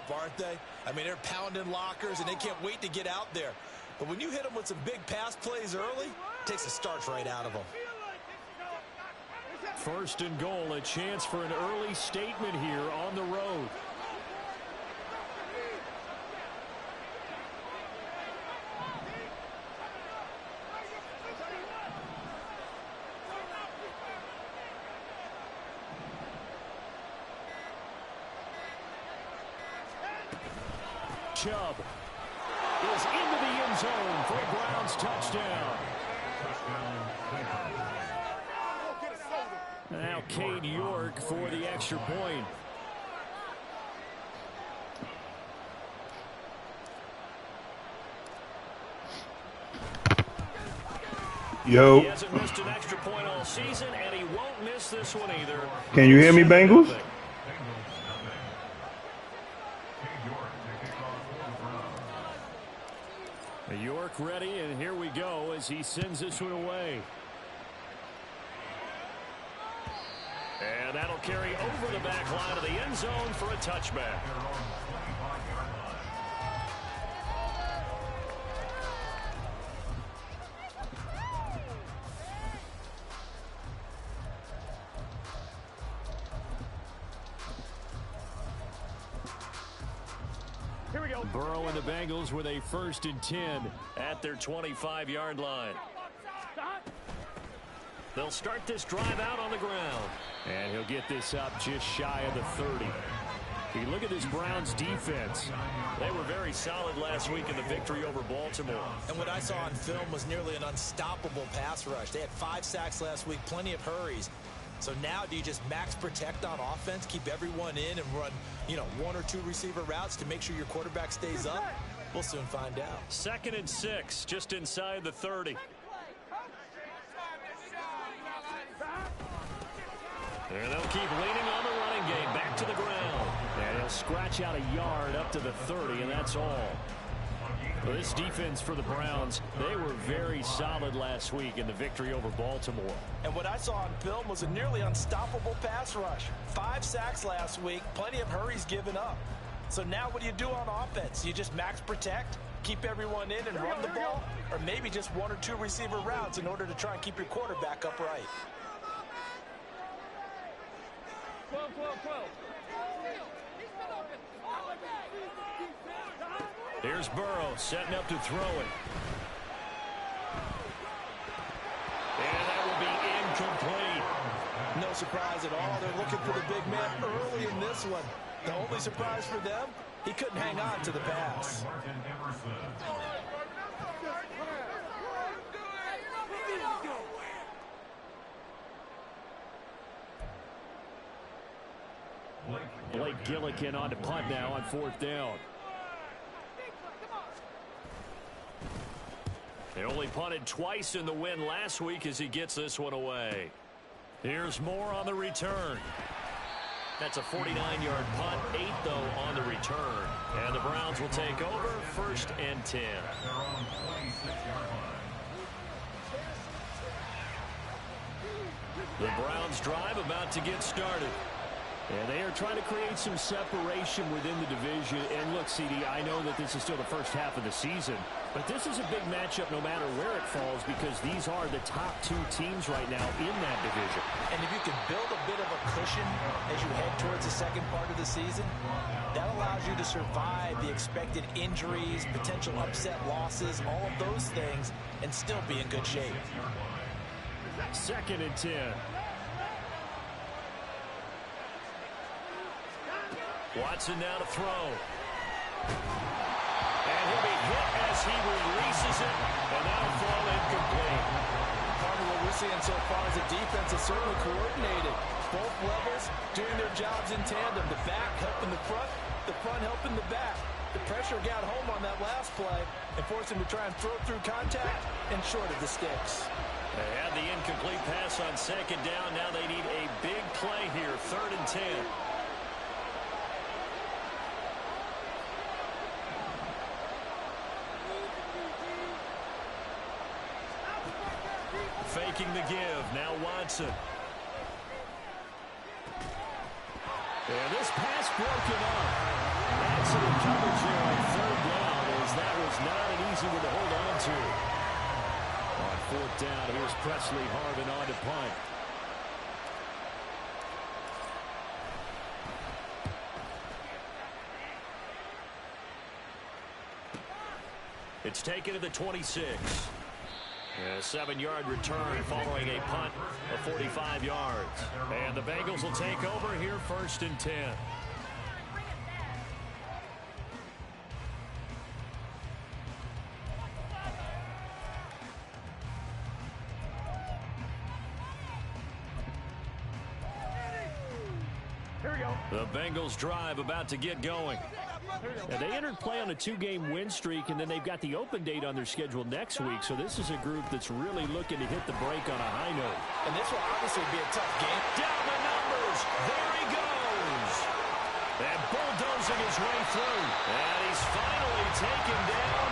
up, aren't they? I mean, they're pounding lockers, and they can't wait to get out there. But when you hit them with some big pass plays early, it takes the starch right out of them. First and goal, a chance for an early statement here on the road. Chubb is into the end zone for a Browns touchdown. Now Cade York for the extra point. Yo. He hasn't missed an extra point all season, and he won't miss this one either. Can you hear me, Bengals? York ready, and here we go as he sends this one away. And that'll carry over the back line of the end zone for a touchback. Here we go. Burrow and the Bengals with a 1st and 10 at their 25-yard line. They'll start this drive out on the ground. And he'll get this up just shy of the 30. You look at this Browns defense. They were very solid last week in the victory over Baltimore. And what I saw on film was nearly an unstoppable pass rush. They had 5 sacks last week, plenty of hurries. So now do you just max protect on offense, keep everyone in and run, 1 or 2 receiver routes to make sure your quarterback stays up? We'll soon find out. 2nd and 6, just inside the 30. And they'll keep leaning on the running game. Back to the ground. And he'll scratch out a yard up to the 30, and that's all. Well, this defense for the Browns, they were very solid last week in the victory over Baltimore. And what I saw on film was a nearly unstoppable pass rush. 5 sacks last week, plenty of hurries given up. So now what do you do on offense? You just max protect, keep everyone in and run the ball, or maybe just 1 or 2 receiver routes in order to try and keep your quarterback upright. Here's Burrow setting up to throw it. And that will be incomplete. No surprise at all. They're looking for the big man early in this one. The only surprise for them, he couldn't hang on to the pass. Blake Gillikin on to punt now on 4th down. They only punted twice in the win last week as he gets this one away. Here's Moore on the return. That's a 49-yard punt, 8 though on the return. And the Browns will take over, 1st and 10. The Browns drive about to get started. And they are trying to create some separation within the division. And look, CD, I know that this is still the first half of the season, but this is a big matchup no matter where it falls because these are the top 2 teams right now in that division. And if you can build a bit of a cushion as you head towards the second part of the season, that allows you to survive the expected injuries, potential upset losses, all of those things, and still be in good shape. 2nd and 10. Watson now to throw. And he'll be hit as he releases it, and that'll fall incomplete. Part of what we're seeing so far is the defense is certainly coordinated. Both levels doing their jobs in tandem. The back helping the front helping the back. The pressure got home on that last play and forced him to try and throw through contact and short of the sticks. They had the incomplete pass on 2nd down. Now they need a big play here, 3rd and 10. Faking the give. Now Watson. And this pass broken up. That excellent coverage here on third down, as that was not an easy one to hold on to. On fourth down, here's Presley Harvin on to punt. It's taken to the 26. A 7-yard return following a punt of 45 yards. And the Bengals will take over here, 1st and 10. The Bengals drive about to get going. Now, they entered play on a 2-game win streak, and then they've got the open date on their schedule next week. So this is a group that's really looking to hit the break on a high note. And this will obviously be a tough game. Down the numbers. There he goes. And bulldozing his way through. And he's finally taken down,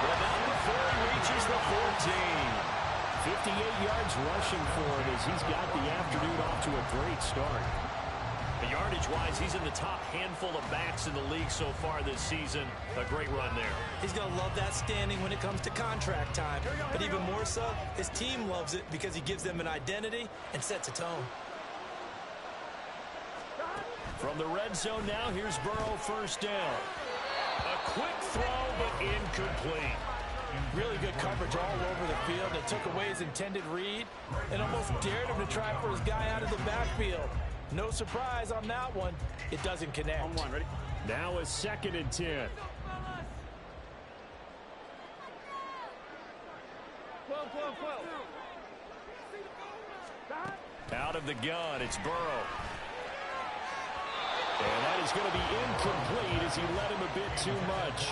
but not before he reaches the 14. 58 yards rushing for him as he's got the afternoon off to a great start. Yardage-wise, he's in the top handful of backs in the league so far this season. A great run there. He's going to love that standing when it comes to contract time. But even more so, his team loves it because he gives them an identity and sets a tone. From the red zone now, here's Burrow, 1st down. A quick throw, but incomplete. Really good coverage all over the field. They took away his intended read and almost dared him to try for his guy out of the backfield. No surprise on that one. It doesn't connect. On one, ready? Now a 2nd and 10. Out of the gun, it's Burrow. And that is going to be incomplete as he led him a bit too much.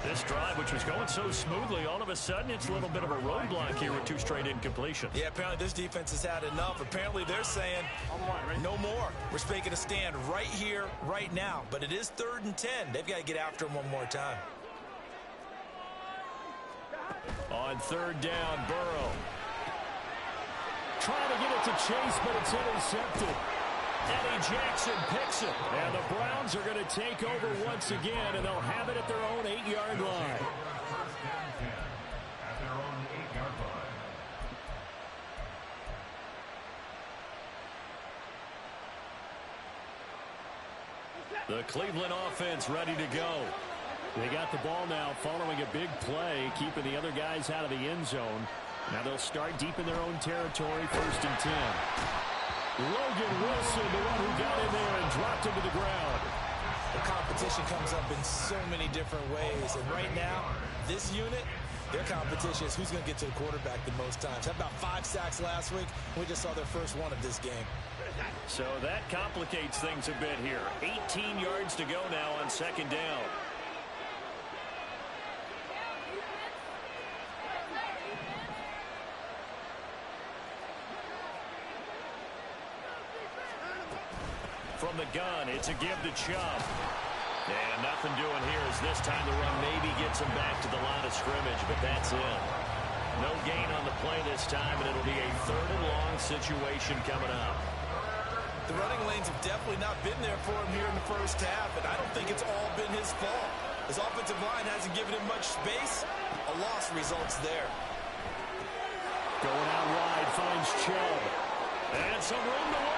This drive, which was going so smoothly, all of a sudden it's a little bit of a roadblock here with 2 straight incompletions. Yeah, apparently this defense has had enough. Apparently they're saying no more. We're making a stand right here, right now. But it is 3rd and 10. They've got to get after him one more time. On 3rd down, Burrow. Trying to get it to Chase, but it's intercepted. Eddie Jackson picks it. And the Browns are going to take over once again, and they'll have it at their own 8-yard line. The Cleveland offense ready to go. They got the ball now following a big play, keeping the other guys out of the end zone. Now they'll start deep in their own territory, 1st and 10. Logan Wilson, the one who got in there and dropped him to the ground. The competition comes up in so many different ways. And right now, this unit, their competition is who's going to get to the quarterback the most times. Had about 5 sacks last week. We just saw their first one of this game. So that complicates things a bit here. 18 yards to go now on 2nd down. From the gun, it's a give to Chubb. And nothing doing here as this time the run maybe gets him back to the line of scrimmage, but that's it. No gain on the play this time, and it'll be a 3rd and long situation coming up. The running lanes have definitely not been there for him here in the first half, and I don't think it's all been his fault. His offensive line hasn't given him much space. A loss results there. Going out wide, finds Chubb. And some room to work.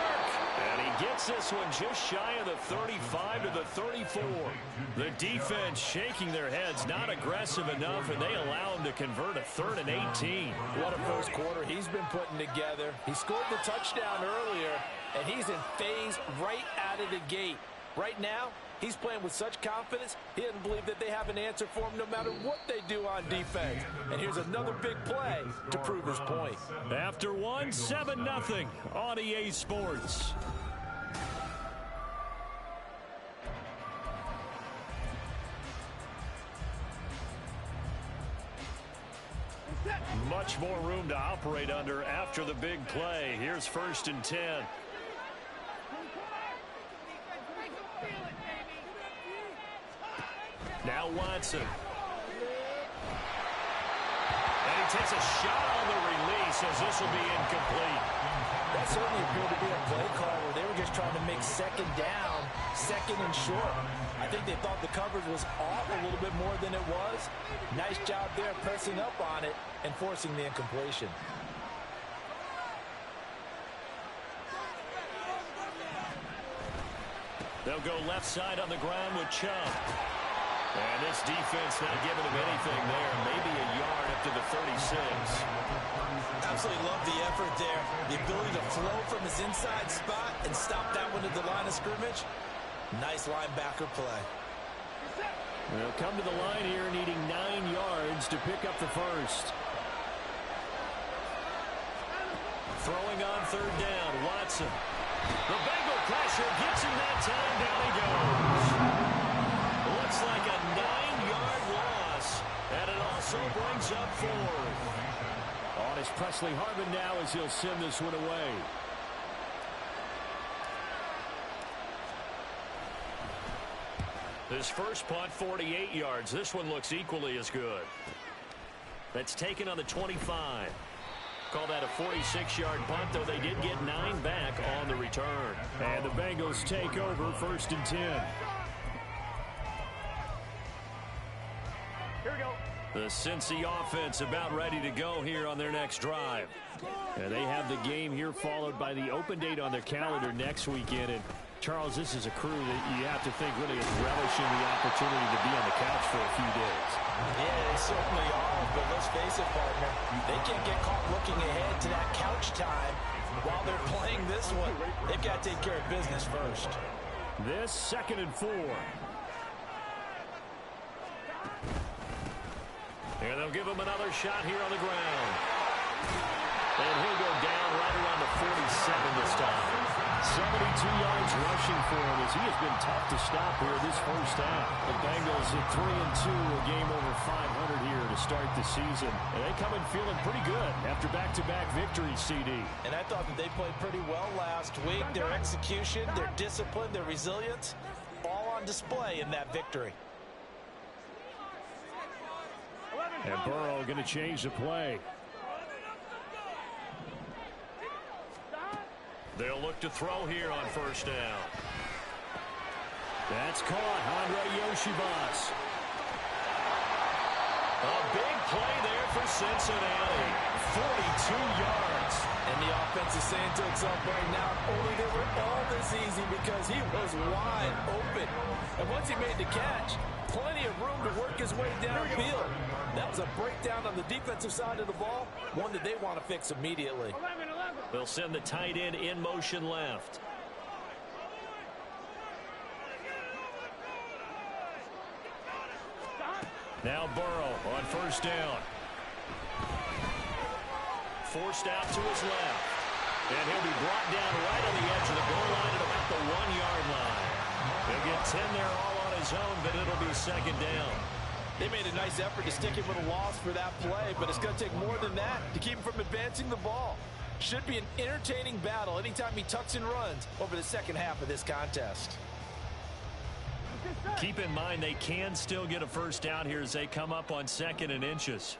And he gets this one just shy of the 35 to the 34. The defense shaking their heads, not aggressive enough, and they allow him to convert a 3rd and 18. What a first quarter he's been putting together. He scored the touchdown earlier, and he's in phase right out of the gate. Right now, he's playing with such confidence, he doesn't believe that they have an answer for him no matter what they do on defense. And here's another big play to prove his point. After one, 7-0 on EA Sports. Much more room to operate under after the big play. Here's 1st and 10. Now Watson. And he takes a shot on the release as this will be incomplete. That certainly appeared to be a play call where they were just trying to make 2nd down second and short. I think they thought the coverage was off a little bit more than it was. Nice job there pressing up on it and forcing the incompletion. They'll go left side on the ground with Chubb. And this defense not giving him anything there. Maybe a yard up to the 36. Absolutely love the effort there. The ability to flow from his inside spot and stop that one at the line of scrimmage. Nice linebacker play. They'll come to the line here needing 9 yards to pick up the first. Throwing on third down, Watson. The Bengal pressure gets him that time. Down he goes. Looks like a 9-yard loss. And it also brings up 4th. On is Presley Harvin now as he'll send this one away. His first punt, 48 yards. This one looks equally as good. That's taken on the 25. Call that a 46-yard punt, though they did get 9 back on the return. And the Bengals take over 1st and 10. Here we go. The Cincy offense about ready to go here on their next drive. And they have the game here followed by the open date on their calendar next weekend. And Charles, this is a crew that you have to think really is relishing the opportunity to be on the couch for a few days. Yeah, they certainly are, but let's face it, partner, they can't get caught looking ahead to that couch time while they're playing this one. They've got to take care of business first. This 2nd and 4. And they'll give him another shot here on the ground. And he'll go down right around the 47 this time. 72 yards rushing for him as he has been tough to stop here this first half. The Bengals at 3-2, a game over 500 here to start the season. And they come in feeling pretty good after back-to-back victories, CD. And I thought that they played pretty well last week. Their execution, their discipline, their resilience, all on display in that victory. And Burrow going to change the play. They'll look to throw here on 1st down. That's caught. Andre Yoshibas. A big play there for Cincinnati. 42 yards. And the offense is saying to itself right now, only they were all this easy because he was wide open. And once he made the catch, plenty of room to work his way downfield. That was a breakdown on the defensive side of the ball, one that they want to fix immediately. They'll send the tight end in motion left. Now Burrow on 1st down. Forced out to his left. And he'll be brought down right on the edge of the goal line at about the 1-yard line. He'll get 10 there all on his own, but it'll be 2nd down. They made a nice effort to stick him with a loss for that play, but it's going to take more than that to keep him from advancing the ball. Should be an entertaining battle anytime he tucks and runs over the second half of this contest. Keep in mind they can still get a first down here as they come up on 2nd and inches.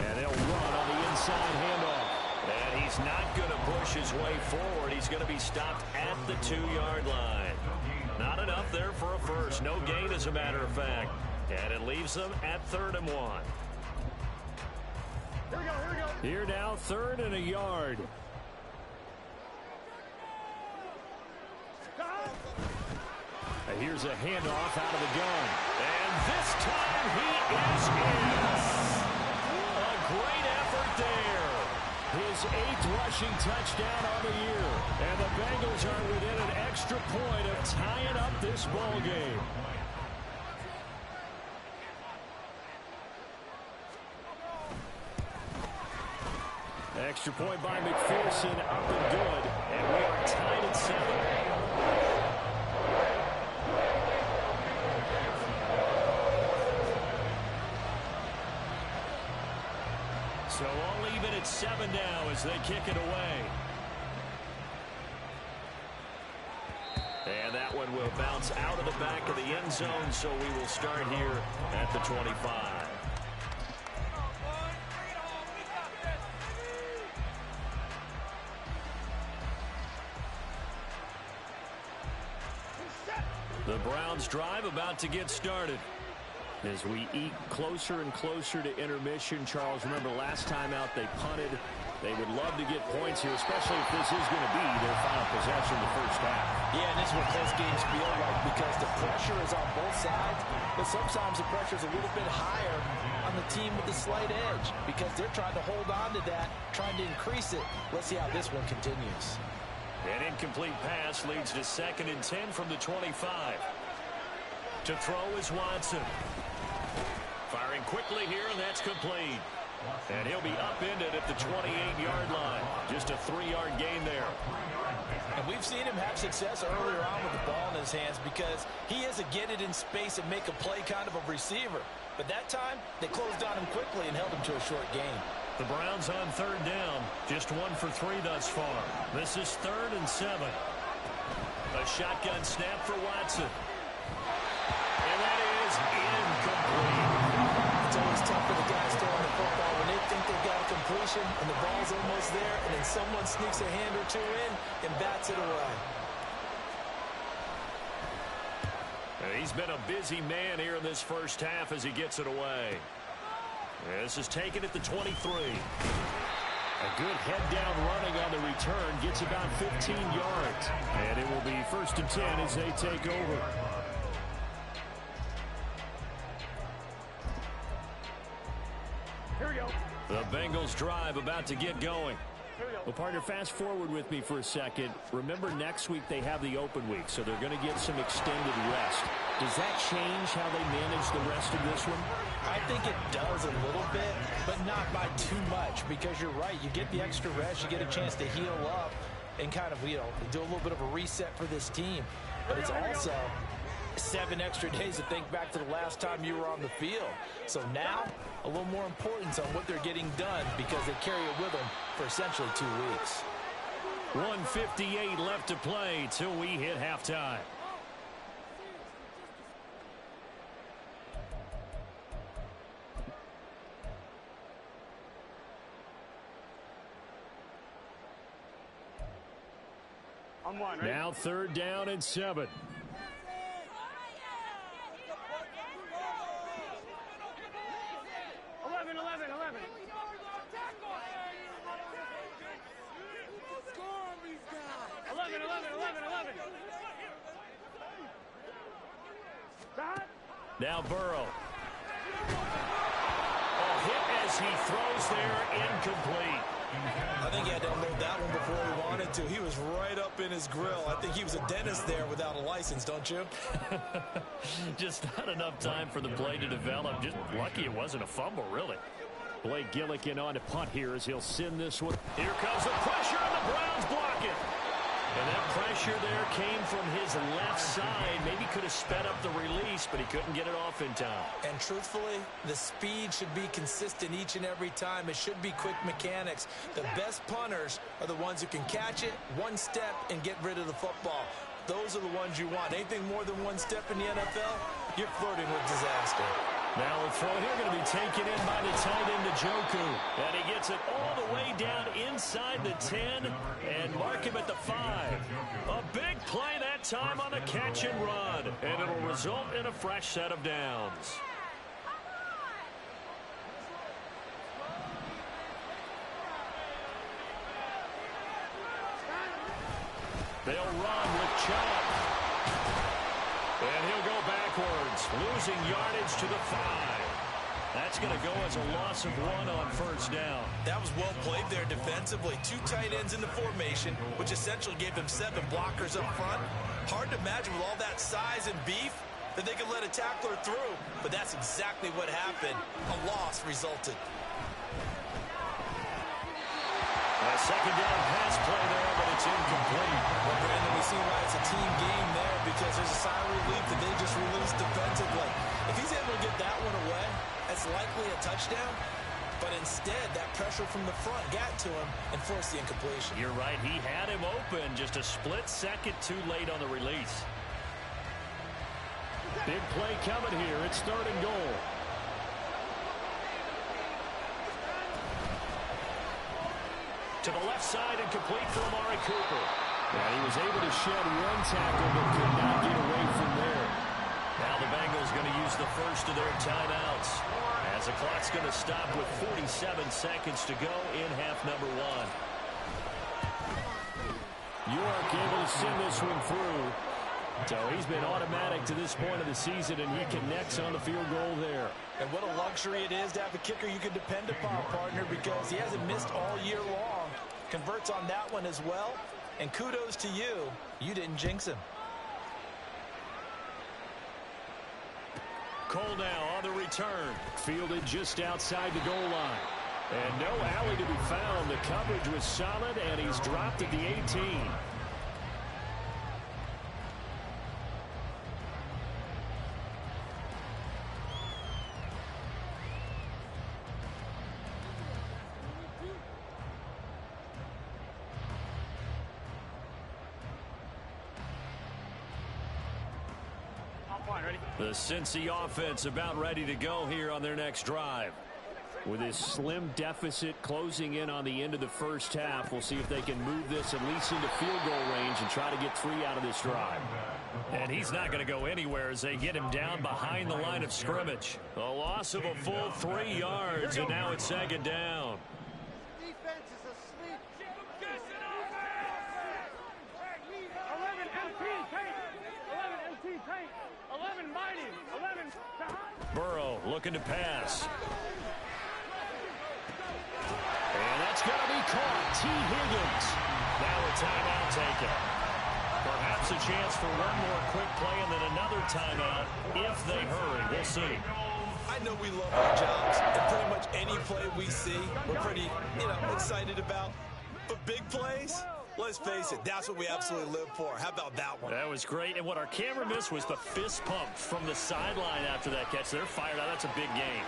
And they'll run on the inside handoff. And he's not going to push his way forward. He's going to be stopped at the 2-yard line. Not enough there for a first. No gain, as a matter of fact. And it leaves them at 3rd and 1. Here now, 3rd and a yard. And here's a handoff out of the gun. And this time he is in. A great effort there. His 8th rushing touchdown on the year. And the Bengals are within an extra point of tying up this ball game. Extra point by McPherson, up and good. And we are tied at 7. So all even at 7 now as they kick it away. And that one will bounce out of the back of the end zone, so we will start here at the 25. The Browns drive about to get started. As we eke closer and closer to intermission, Charles, remember last time out they punted. They would love to get points here, especially if this is going to be their final possession of the first half. Yeah, and this is what close games feel like because the pressure is on both sides, but sometimes the pressure is a little bit higher on the team with the slight edge because they're trying to hold on to that, trying to increase it. Let's see how this one continues. An incomplete pass leads to 2nd and 10 from the 25. To throw is Watson. Firing quickly here, and that's complete. And he'll be upended at the 28-yard line. Just a 3-yard gain there. And we've seen him have success earlier on with the ball in his hands because he is a get it in space and make a play kind of a receiver. But that time, they closed on him quickly and held him to a short gain. The Browns on 3rd down. Just 1 for 3 thus far. This is 3rd and 7. A shotgun snap for Watson. And that is incomplete. It's always tough for the guys throwing the football when they think they've got a completion and the ball's almost there, and then someone sneaks a hand or two in and bats it away. He's been a busy man here in this first half as he gets it away. This is taken at the 23. A good head-down running on the return. Gets about 15 yards. And it will be 1st and 10 as they take over. Here we go. The Bengals drive about to get going. Well, partner, fast forward with me for a second. Remember, next week they have the open week, so they're going to get some extended rest. Does that change how they manage the rest of this one? I think it does a little bit, but not by too much because you're right. You get the extra rest. You get a chance to heal up and kind of, do a little bit of a reset for this team. But it's also 7 extra days to think back to the last time you were on the field. So now, a little more importance on what they're getting done because they carry it with them for essentially 2 weeks. 1:58 left to play till we hit halftime. On 1, right? Now 3rd down and 7. Now Burrow. A hit as he throws there, incomplete. I think he had to unload that one before he wanted to. He was right up in his grill. I think he was a dentist there without a license, don't you? Just not enough time for the play to develop. Just lucky it wasn't a fumble, really. Blake Gillikin on to punt here as he'll send this one. Here comes the pressure, and the Browns block it. And that pressure there came from his left side. Maybe could have sped up the release, but he couldn't get it off in time. And truthfully, the speed should be consistent each and every time. It should be quick mechanics. The best punters are the ones who can catch it, one step, and get rid of the football. Those are the ones you want. Anything more than one step in the NFL, you're flirting with disaster. Now the throw here going to be taken in by the tight end, Njoku. And he gets it all the way down inside the 10 and mark him at the 5. A big play that time on the catch and run. And it'll result in a fresh set of downs. They'll run with Chubb. And he'll go backwards, losing yardage to the 5. That's going to go as a loss of 1 on 1st down. That was well played there defensively. 2 tight ends in the formation, which essentially gave them 7 blockers up front. Hard to imagine with all that size and beef that they could let a tackler through, but that's exactly what happened. A loss resulted. A 2nd down pass play there, but it's incomplete. Well, Brandon, we see why it's a team game there because there's a sigh of relief that they just released defensively. If he's able to get that one away, that's likely a touchdown. But instead, that pressure from the front got to him and forced the incompletion. You're right. He had him open. Just a split second too late on the release. Big play coming here. It's 3rd and goal. To the left side and complete for Amari Cooper. And he was able to shed 1 tackle but could not get away from there. use the first of their timeouts, as the clock's going to stop with 47 seconds to go in half number one. York able to send this one through. So he's been automatic to this point of the season, and he connects on the field goal there. And what a luxury it is to have a kicker you can depend upon, partner, because he hasn't missed all year long. Converts on that one as well. And kudos to you. You didn't jinx him. Cole now on the return. Fielded just outside the goal line. And no alley to be found. The coverage was solid, and he's dropped at the 18. The Cincy offense about ready to go here on their next drive. With this slim deficit closing in on the end of the first half, we'll see if they can move this at least into field goal range and try to get 3 out of this drive. And he's not going to go anywhere as they get him down behind the line of scrimmage. A loss of a full 3 yards, and now it's second down. Defense is asleep. 11 mighty. 11. Burrow looking to pass. And that's going to be caught. T. Higgins. Now a timeout taken. Perhaps a chance for one more quick play and then another timeout if they hurry. We'll see. I know we love our jobs, and pretty much any play we see, we're pretty, excited about. But big plays, let's face it, that's what we absolutely live for. How about that one? That was great, and what our camera missed was the fist pump from the sideline after that catch. They're fired out. That's a big game.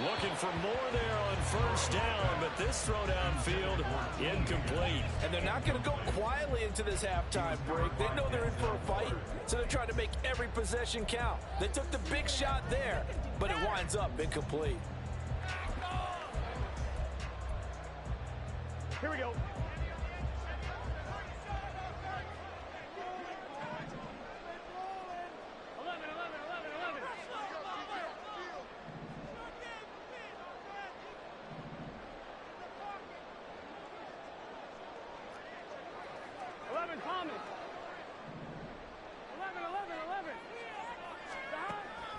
Looking for more there on first down, but this throw downfield incomplete. And they're not going to go quietly into this halftime break. They know they're in for a fight, so they're trying to make every possession count. They took the big shot there, but it winds up incomplete. Here we go. 11 Thomas. 11.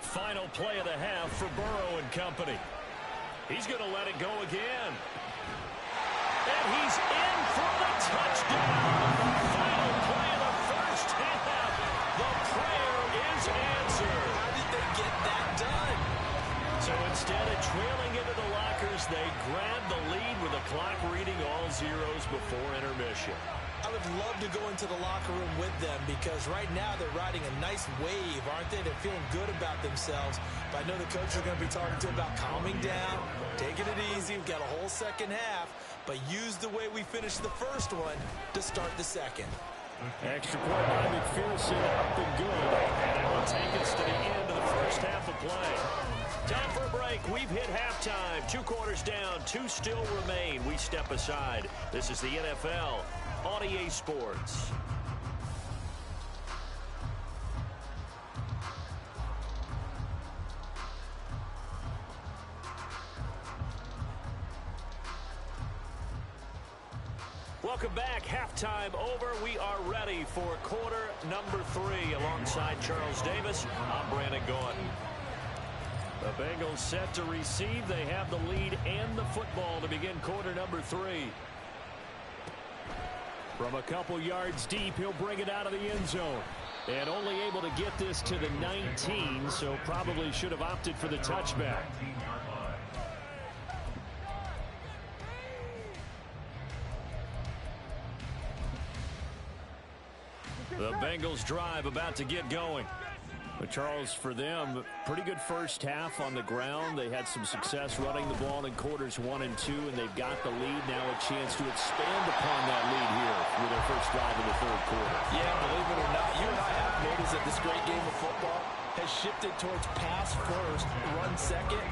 Final play of the half for Burrow and company. He's going to let it go again. And he's in for the touchdown. Final play of the first half. The prayer is answered. How did they get that done? So instead of trailing into the lockers, they grab the lead with the clock reading all zeros before intermission. I would love to go into the locker room with them because right now they're riding a nice wave, aren't they? They're feeling good about themselves. But I know the coach is going to be talking to them about calming down, taking it easy. We've got a whole second half, but use the way we finished the first one to start the second. Extra point by McPherson, up and good. And it will take us to the end of the first half of play. Time for a break. We've hit halftime. 2 quarters down, 2 still remain. We step aside. This is the NFL on EA Sports. Welcome back. Halftime over. We are ready for quarter number 3. Alongside Charles Davis, I'm Brandon Gaudin. The Bengals set to receive. They have the lead and the football to begin quarter number 3. From a couple yards deep, he'll bring it out of the end zone. And only able to get this to the 19, so probably should have opted for the touchback. The Bengals drive about to get going. But Charles, for them, pretty good first half on the ground. They had some success running the ball in quarters 1 and 2, and they've got the lead. Now a chance to expand upon that lead here with their first drive in the third quarter. Yeah, believe it or not, you and I have noticed that this great game of football has shifted towards pass first, run second.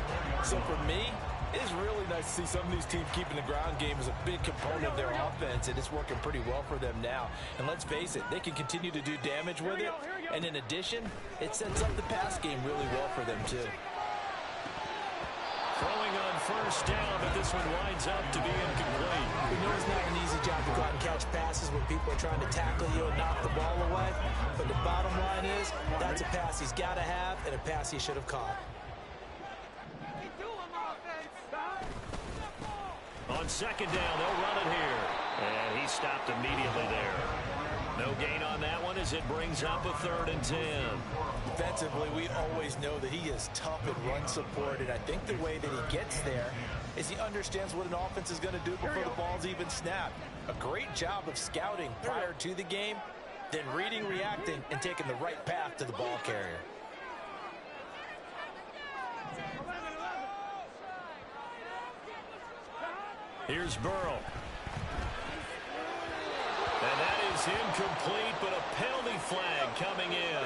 So for me, It is really nice to see some of these teams keeping the ground game as a big component of their offense, and it's working pretty well for them now. And let's face it, they can continue to do damage with it, and in addition, it sets up the pass game really well for them too. Throwing on first down, but this one winds up to be incomplete. We know it's not an easy job to go out and catch passes when people are trying to tackle you and knock the ball away, but the bottom line is that's a pass he's got to have and a pass he should have caught. On second down, they'll run it here. And he stopped immediately there. No gain on that one as it brings up a 3rd and 10. Defensively, we always know that he is tough and run support, and I think the way that he gets there is he understands what an offense is going to do before the ball's even snapped. A great job of scouting prior to the game, then reading, reacting, and taking the right path to the ball carrier. Here's Burrow. And that is incomplete, but a penalty flag coming in.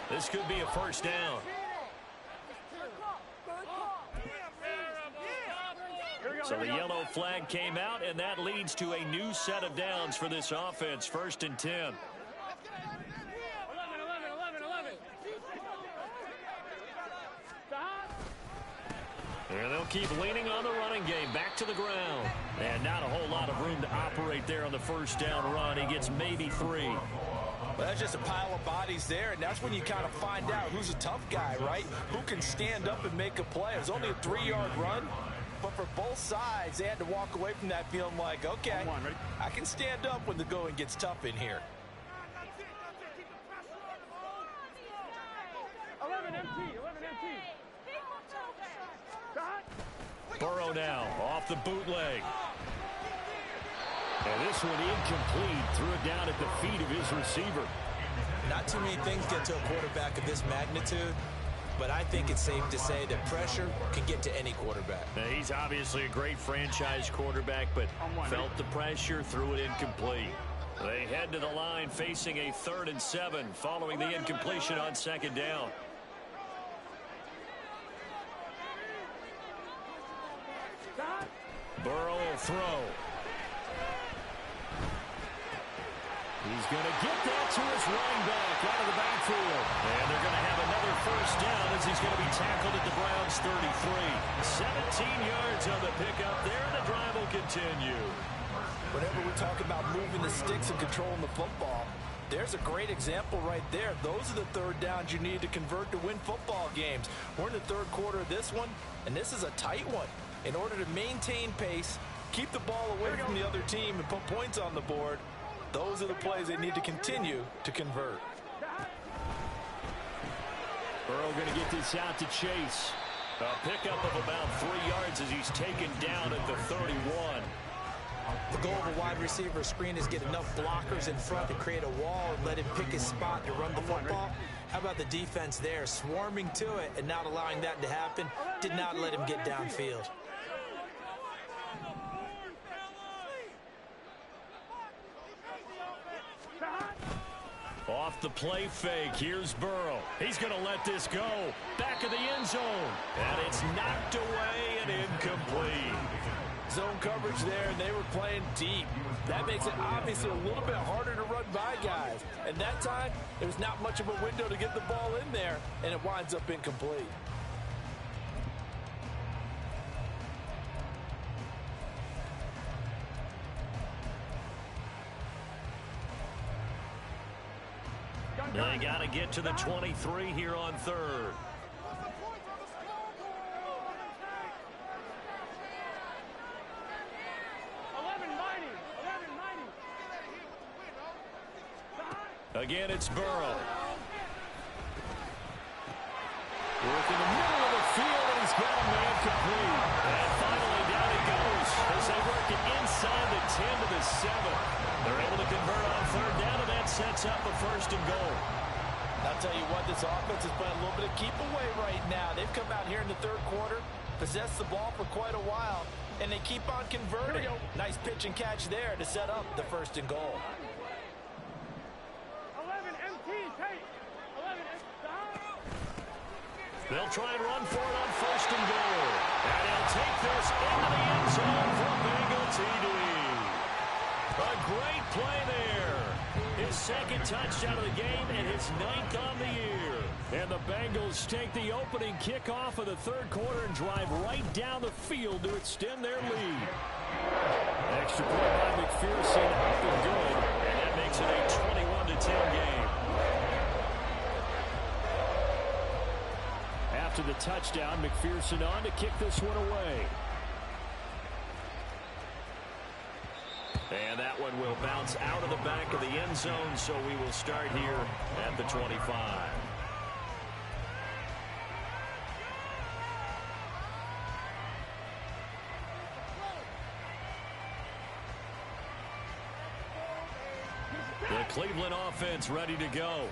This could be a first down. So the yellow flag came out, and that leads to a new set of downs for this offense. 1st and 10. 11. And they'll keep leaning on the running game. Back to the ground. And not a whole lot of room to operate there on the first down run. He gets maybe 3. Well, that's just a pile of bodies there, and that's when you kind of find out who's a tough guy, right? Who can stand up and make a play. It was only a 3-yard run, but for both sides, they had to walk away from that feeling like, okay, I can stand up when the going gets tough in here. 11 empty. Burrow now off the bootleg. And this one incomplete. Threw it down at the feet of his receiver. Not too many things get to a quarterback of this magnitude, but I think it's safe to say that pressure can get to any quarterback. Now, he's obviously a great franchise quarterback, but felt the pressure, threw it incomplete. They head to the line facing a 3rd and 7 following the incompletion on second down. Burrow will throw. He's going to get that to his running back out of the backfield. And they're going to have another first down as he's going to be tackled at the Browns' 33. 17 yards on the pickup there, and the drive will continue. Whenever we talk about moving the sticks and controlling the football, there's a great example right there. Those are the 3rd downs you need to convert to win football games. We're in the 3rd quarter of this one, and this is a tight one. In order to maintain pace, keep the ball away from the other team, and put points on the board, those are the plays they need to continue to convert. Burrow going to get this out to Chase. A pickup of about 3 yards as he's taken down at the 31. The goal of a wide receiver screen is get enough blockers in front to create a wall and let him pick his spot to run the football. How about the defense there, swarming to it and not allowing that to happen? Did not let him get downfield. Off the play fake, here's Burrow. He's going to let this go. Back of the end zone. And it's knocked away and incomplete. Zone coverage there, and they were playing deep. That makes it obviously a little bit harder to run by guys. And that time, there's not much of a window to get the ball in there, and it winds up incomplete. They got to get to the 23 here on 3rd. Again, it's Burrow. Working the middle of the field, and he's got a man complete. And finally, down he goes as they work it inside the 10 to the 7. They're able to convert on 3rd down, and that sets up a 1st and goal. I'll tell you what, this offense is playing a little bit of keep away right now. They've come out here in the 3rd quarter, possessed the ball for quite a while, and they keep on converting. Nice pitch and catch there to set up the 1st and goal. 11 MT, Tate. 11 They'll try and run for it on 1st and goal. And he'll take this into the end zone for a Bengal TD. A great play there. His second touchdown of the game and his 9th on the year. And the Bengals take the opening kickoff of the third quarter and drive right down the field to extend their lead. Extra point by McPherson up and good. And that makes it a 21-10 game. After the touchdown, McPherson on to kick this one away. And that one will bounce out of the back of the end zone, so we will start here at the 25. The Cleveland offense ready to go.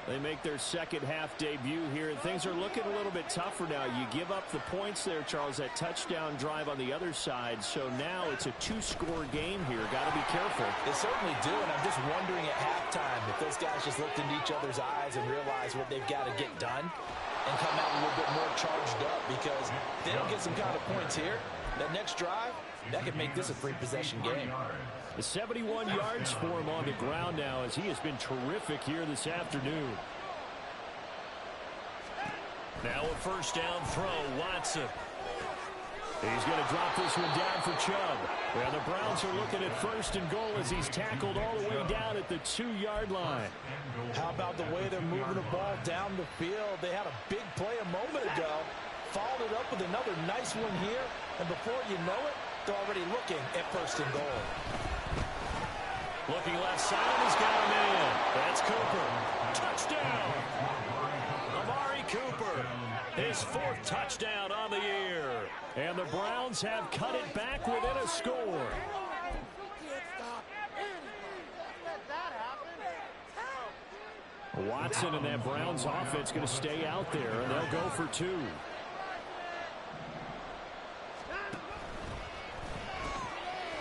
They make their second half debut here, and things are looking a little bit tougher now. You give up the points there, Charles, that touchdown drive on the other side. So now it's a 2-score game here. Got to be careful. They certainly do, and I'm just wondering at halftime if those guys just looked into each other's eyes and realized what they've got to get done and come out a little bit more charged up, because if they don't get some kind of points here, that next drive, that could make this a 3-possession game. The 71 yards for him on the ground now, as he has been terrific here this afternoon. Now a first down throw, Watson. He's going to drop this one down for Chubb. Well, the Browns are looking at first and goal as he's tackled all the way down at the 2-yard line. How about the way they're moving the ball down the field? They had a big play a moment ago, followed it up with another nice one here, and before you know it, they're already looking at first and goal. Looking left side, he's got him in. That's Cooper. Touchdown! Amari Cooper, his 4th touchdown on the year. And the Browns have cut it back within a score. Watson and that Browns offense going to stay out there, and they'll go for 2.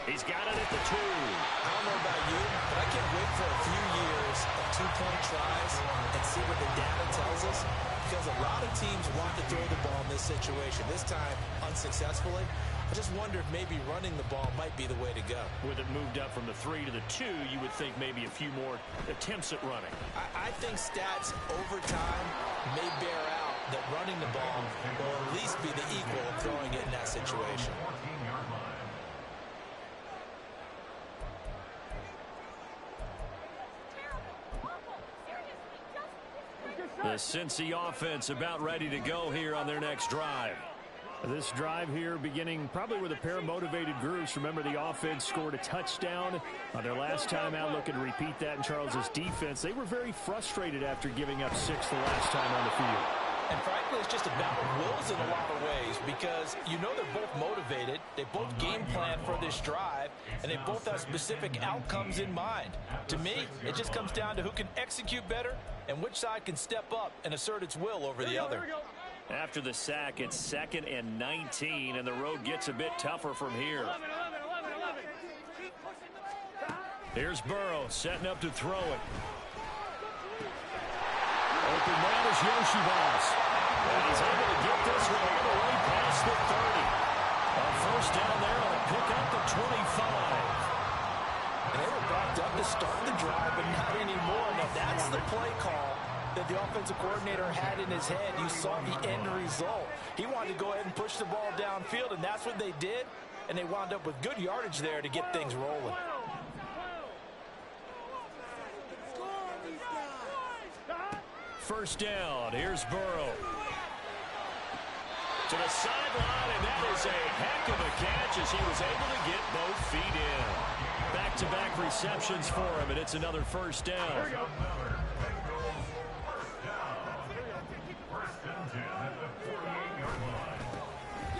He's got it at the 2. I don't know about you, but I can't wait for a few years of 2-point tries and see what the data tells us, because a lot of teams want to throw the ball in this situation. This time, unsuccessfully. I just wonder if maybe running the ball might be the way to go. With it moved up from the 3 to the 2, you would think maybe a few more attempts at running. I think stats over time may bear out that running the ball will at least be the equal of throwing it in that situation. The Cincy offense about ready to go here on their next drive. This drive here beginning probably with a pair of motivated groups. Remember, the offense scored a touchdown on their last time out, looking to repeat that in Charles's defense. They were very frustrated after giving up 6 the last time on the field. And frankly, it's just a battle of wills in a lot of ways, because you know they're both motivated, they both game plan for this drive, and they both have specific outcomes in mind. To me, it just comes down to who can execute better and which side can step up and assert its will over the other. After the sack, it's 2nd and 19, and the road gets a bit tougher from here. 11. Here's Burrow setting up to throw it. Open man is Yoshibas. And he's able to get this one all the way past the 30. A first down there on a pick up the 25. And they were backed up to start the drive, but not anymore. Now that's the play call that the offensive coordinator had in his head. You saw the end result. He wanted to go ahead and push the ball downfield, and that's what they did. And they wound up with good yardage there to get things rolling. First down. Here's Burrow. To the sideline, and that is a heck of a catch as he was able to get both feet in. Back-to-back receptions for him, and it's another first down.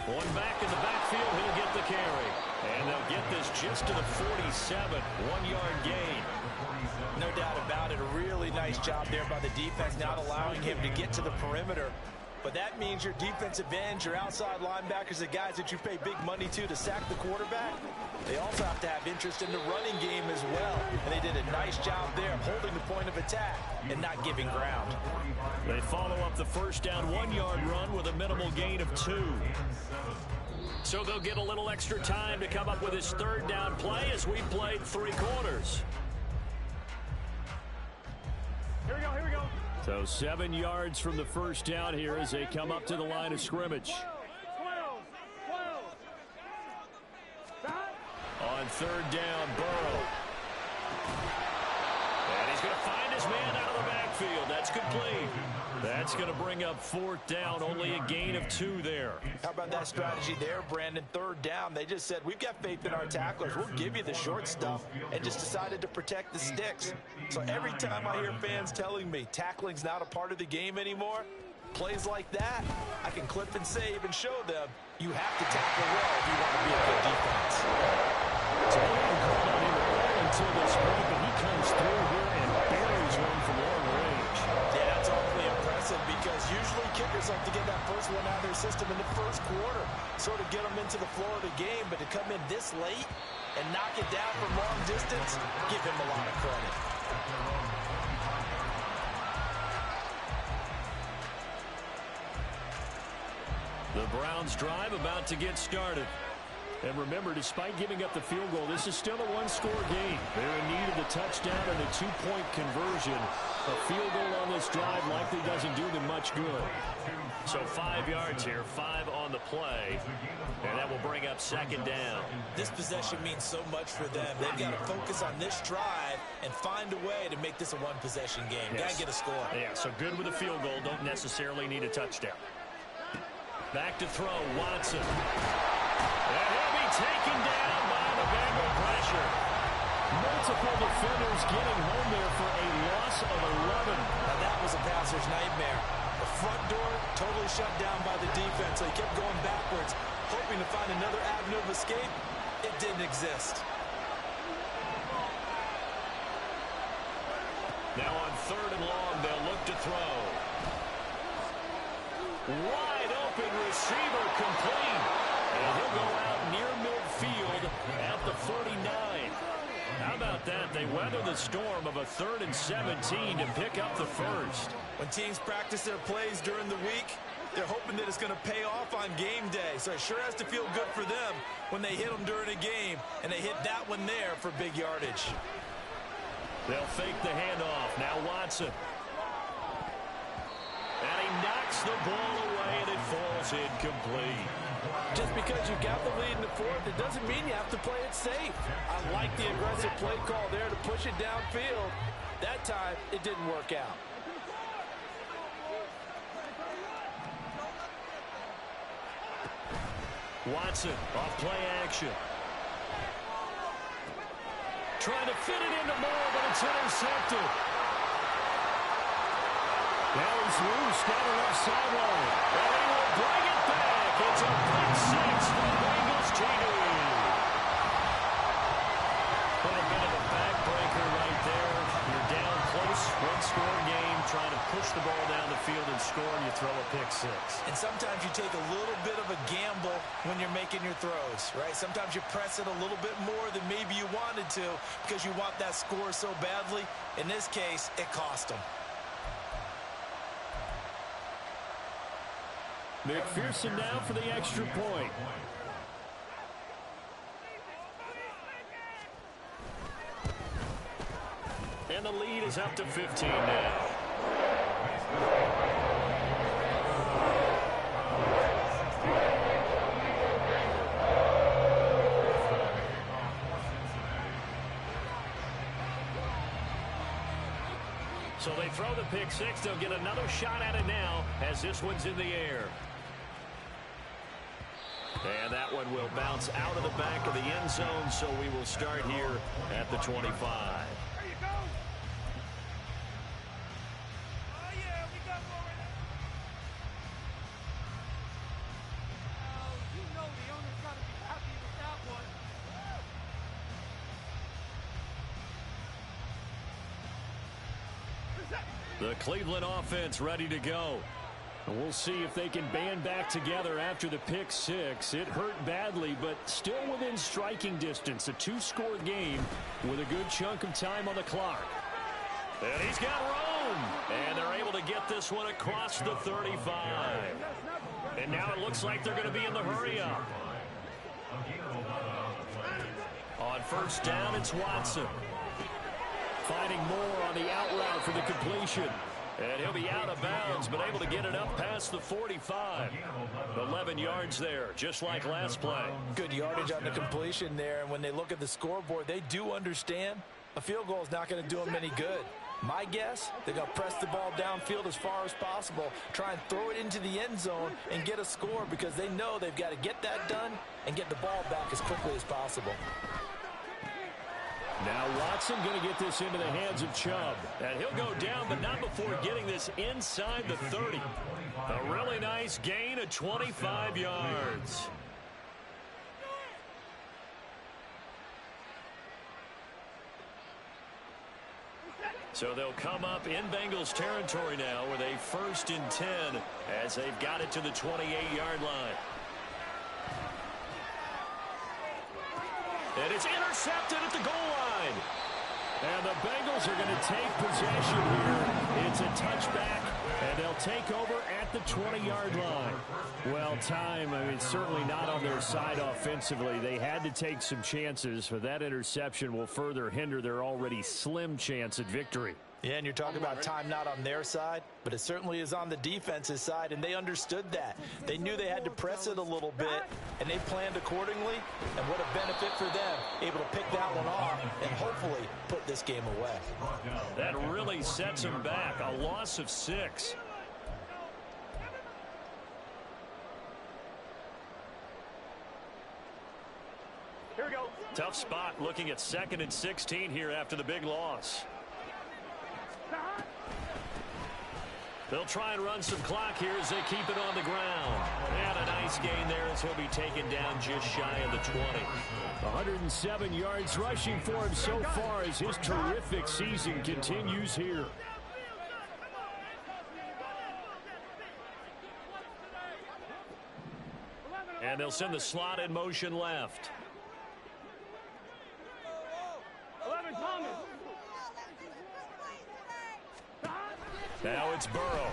One back in the backfield, he'll get the carry. And they'll get this just to the 47, 1-yard gain. No doubt about it. A really nice job there by the defense, not allowing him to get to the perimeter But that means your defensive ends, your outside linebackers, the guys that you pay big money to sack the quarterback, they also have to have interest in the running game as well. And they did a nice job there of holding the point of attack and not giving ground. They follow up the first down 1-yard run with a minimal gain of 2. So they'll get a little extra time to come up with his third down play as we played 3 quarters. Here we go, here we go. So 7 yards from the first down here as they come up to the line of scrimmage. 12. On third down, Burrow. And he's going to find his man out of the backfield. That's complete. That's going to bring up 4th down. Only a gain of 2 there. How about that strategy there, Brandon? Third down, they just said, we've got faith in our tacklers. We'll give you the short stuff, and just decided to protect the sticks. So every time I hear fans telling me tackling's not a part of the game anymore, plays like that, I can clip and save and show them you have to tackle well if you want to be a good defense. So we haven't called on him all until this point, but he comes through here and buries one from long range. Yeah, that's awfully impressive because usually kickers like to get that first one out of their system in the first quarter, sort of get them into the flow of the game, but to come in this late and knock it down from long distance, give him a lot of credit. The Browns drive about to get started. And remember, despite giving up the field goal, this is still a one-score game. They're in need of the touchdown and the two-point conversion. A field goal on this drive likely doesn't do them much good. So 5 yards here, 5 on the play. And that will bring up second down. This possession means so much for them. They've got to focus on this drive and find a way to make this a one-possession game. Yes. Got to get a score. Yeah, so good with a field goal. Don't necessarily need a touchdown. Back to throw, Watson. And he'll be taken down by the Bengal pressure. Multiple defenders getting home there for a loss of 11. Now that was a passer's nightmare. The front door totally shut down by the defense. So he kept going backwards, hoping to find another avenue of escape. It didn't exist. Now on third and long, they'll look to throw. Wide open receiver complete. And he'll go out near midfield at the 49. How about that? They weather the storm of a 3rd and 17 to pick up the first. When teams practice their plays during the week, they're hoping that it's going to pay off on game day. So it sure has to feel good for them when they hit them during a game, and they hit that one there for big yardage. They'll fake the handoff. Now Watson. And he knocks the ball away, and it falls incomplete. Just because you got the lead in the fourth, it doesn't mean you have to play it safe. I like the aggressive play call there to push it downfield. That time, it didn't work out. Watson off play action. Trying to fit it into Moore, but it's intercepted. Now he's loose down the left sideline. And he will bring it back. It's a pick six for Bengals TD. But a bit of a backbreaker right there. You're down close, one-score game, trying to push the ball down the field and score, and you throw a pick six. And sometimes you take a little bit of a gamble when you're making your throws, right? Sometimes you press it a little bit more than maybe you wanted to because you want that score so badly. In this case, it cost them. McPherson now for the extra point. And the lead is up to 15 now. So they throw the pick six. They'll get another shot at it now as this one's in the air. And that one will bounce out of the back of the end zone, so we will start here at the 25. There you go. Oh, yeah, we got more in it. Oh, you know the owner's got to be happy with that one. The Cleveland offense ready to go. And we'll see if they can band back together after the pick six. It hurt badly, but still within striking distance. A two-score game with a good chunk of time on the clock. And he's got room. And they're able to get this one across the 35. And now it looks like they're going to be in the hurry-up. On first down, it's Watson. Finding Moore on the out route for the completion. And he'll be out of bounds, but able to get it up past the 45. 11 yards there, just like last play. Good yardage on the completion there, and when they look at the scoreboard, they do understand a field goal is not going to do them any good. My guess, they're going to press the ball downfield as far as possible, try and throw it into the end zone and get a score because they know they've got to get that done and get the ball back as quickly as possible. Now Watson going to get this into the hands of Chubb. And he'll go down, but not before getting this inside the 30. A really nice gain of 25 yards. So they'll come up in Bengals territory now with a 1st and 10 as they've got it to the 28-yard line. And it's intercepted at the goal line. And the Bengals are going to take possession here. It's a touchback, and they'll take over at the 20-yard line. Well, certainly not on their side offensively. They had to take some chances, but that interception will further hinder their already slim chance at victory. Yeah, and you're talking about time not on their side, but it certainly is on the defense's side, and they understood that. They knew they had to press it a little bit, and they planned accordingly, and what a benefit for them, able to pick that one off and hopefully put this game away. That really sets them back, a loss of 6. Here we go. Tough spot looking at 2nd and 16 here after the big loss. They'll try and run some clock here as they keep it on the ground. And a nice gain there as he'll be taken down just shy of the 20. 107 yards rushing for him so far as his terrific season continues here. And they'll send the slot in motion left. 11 Thomas. Now it's Burrow.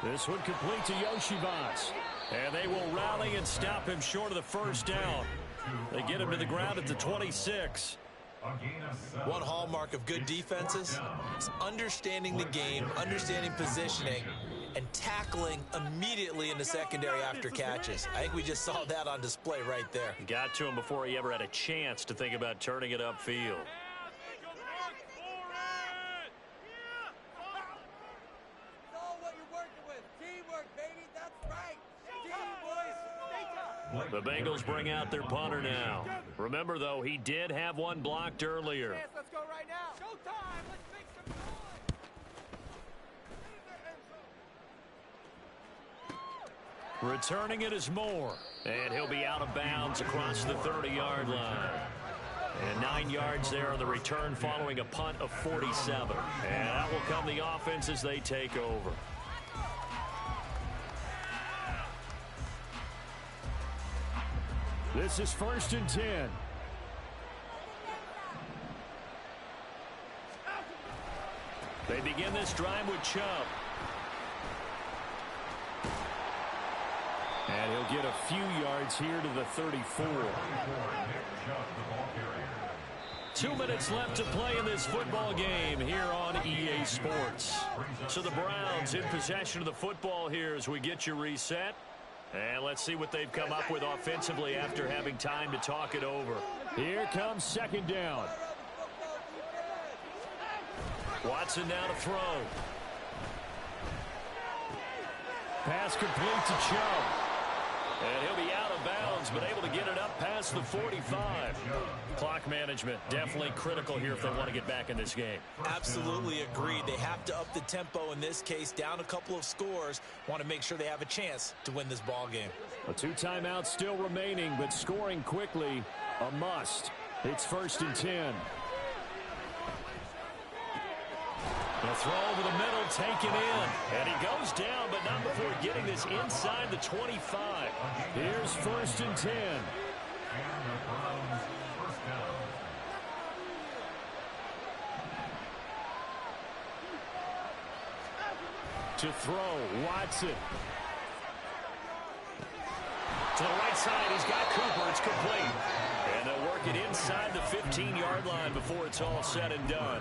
This one complete to Yoshivas. And they will rally and stop him short of the first down. They get him to the ground at the 26. One hallmark of good defenses is understanding the game, understanding positioning, and tackling immediately in the secondary after catches. I think we just saw that on display right there. Got to him before he ever had a chance to think about turning it upfield. The Bengals bring out their punter now. Remember, though, he did have one blocked earlier. Let's go right now. Showtime. Let's make some noise. Returning it is Moore. And he'll be out of bounds across the 30-yard line. And 9 yards there on the return following a punt of 47. And that will come the offense as they take over. This is 1st and 10. They begin this drive with Chubb. And he'll get a few yards here to the 34. 2 minutes left to play in this football game here on EA Sports. So the Browns in possession of the football here as we get you reset. And let's see what they've come up with offensively after having time to talk it over. Here comes 2nd down. Watson now to throw. Pass complete to Chubb. And he'll be out of bounds, but able to get it up past the 45. Clock management definitely critical here if they want to get back in this game. Absolutely agreed. They have to up the tempo in this case, down a couple of scores. Want to make sure they have a chance to win this ball game. 2 timeouts still remaining, but scoring quickly, a must. It's 1st and 10. The throw over the middle, taken in. And he goes down, but not before getting this inside the 25. Here's 1st and 10. To throw, Watson. To the right side, he's got Cooper. It's complete. And they'll work it inside the 15-yard line before it's all said and done.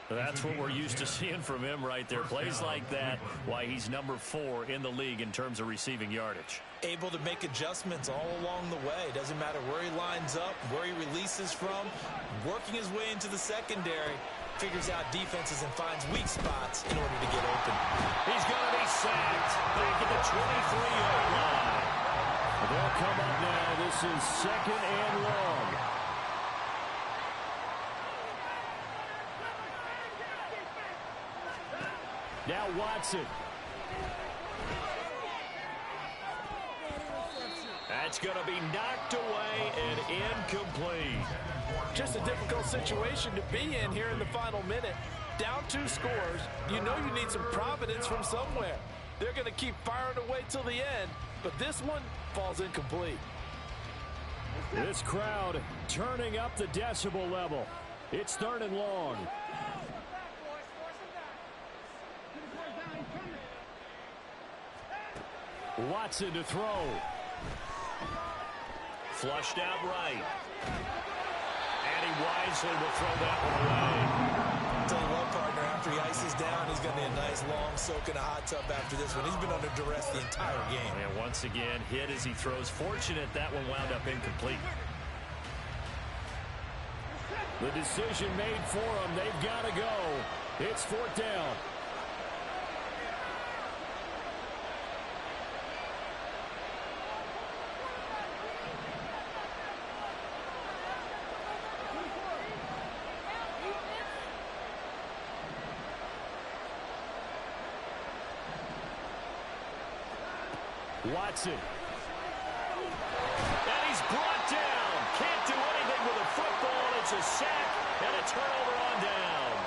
That's what we're used to seeing from him right there. Plays like that, why he's number 4 in the league in terms of receiving yardage. Able to make adjustments all along the way. Doesn't matter where he lines up, where he releases from. Working his way into the secondary. Figures out defenses and finds weak spots in order to get open. He's going to be sacked back at the 23-yard line. They'll come up now. This is 2nd and long. Now Watson. That's going to be knocked away and incomplete. Just a difficult situation to be in here in the final minute. Down 2 scores, you know you need some providence from somewhere. They're going to keep firing away till the end, but this one falls incomplete. This crowd turning up the decibel level. It's 3rd and long. Watson to throw. Flushed out right. And he wisely will throw that one away. Tell you what, partner, after he ices down, he's going to need a nice long soak in a hot tub after this one. He's been under duress the entire game. And once again, hit as he throws. Fortunate that one wound up incomplete. The decision made for them. They've got to go. It's 4th down. Watson. And he's brought down. Can't do anything with a football. It's a sack and a turnover on down.